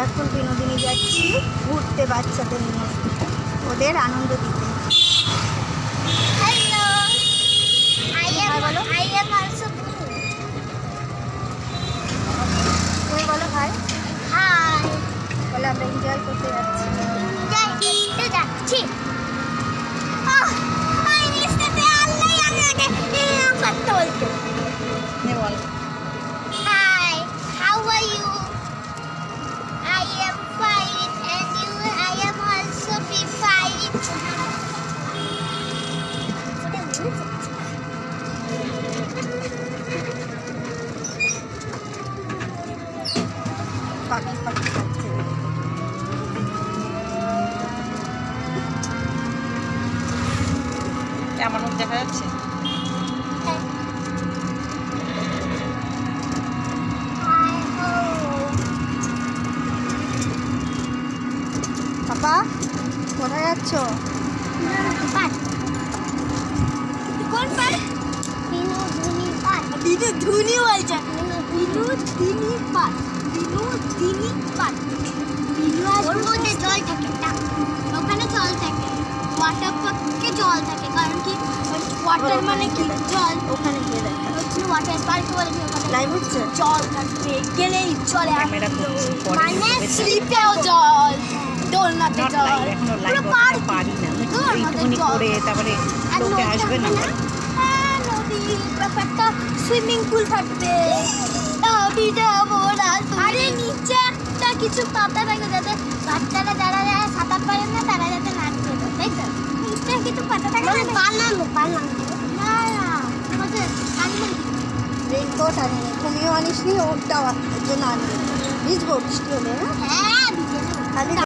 এখন বিনোদিনী যাচ্ছি ঘুরতে বাচ্চাদের নিয়ে, ওদের আনন্দ দিতে। Hello. বলো I am also blue. তুমি বলো ভাই। Hi. বলে আমরা এনজয় করতে যাচ্ছি। Enjoy করতে যাচ্ছি। আমি নিশ্চিত আল্লাহ আমাকে করতে বলতো। নে বল। Hi. How are you? I am fine and you? I am also be fine. পাখি পাখি খাচ্ছে। কেমন মুখ দেখা যাচ্ছে? পাপা কোথায় যাচ্ছ? কোন পার্ক? বিনোদিনী পার্ক। বিনোদিনী বলছে। বিনোদিনী পার্ক। বিনোদিনী পার্ক। ওর মধ্যে জল থাকে না, ওখানে জল থাকে, ওয়াটার পার্কে জল থাকে, কারণ কি ওয়াটার মানে কি জল, ওখানে গিয়ে দেখা হচ্ছে ওয়াটার পার্ক বলে কি ওখানে লাইভ হচ্ছে। জল থাকবে, গেলেই চলে ক্যামেরা করছি, পরে মানে দেখবে। স্লিপেও জল, দোলনাতে Not জল, live, এখনো পুরো live পার্ক করতে পারি না। আমি তোর মধ্যে এইটুকুনি জল করে তারপরে আর লোকে নদী আসবে না। থাকবে হ্যাঁ, নদী একটা সুইমিং পুল থাকবে, আমি যাবো না। আরে নিচে একটা কিছু পাতা থাকে যাতে বাচ্চারা যারা যারা সাঁতার পারে না তারা যাতে নাচতে পারে, তাই তো? নিচে কিছু পাতা থাকে বানানো না না আমাদের আনবেন রেনকোট আনিনি, তুমিও আনিসনি, ওটাও জন্য আনিনি। ভিজবো বৃষ্টি হলে। হ্যাঁ দিদি খালি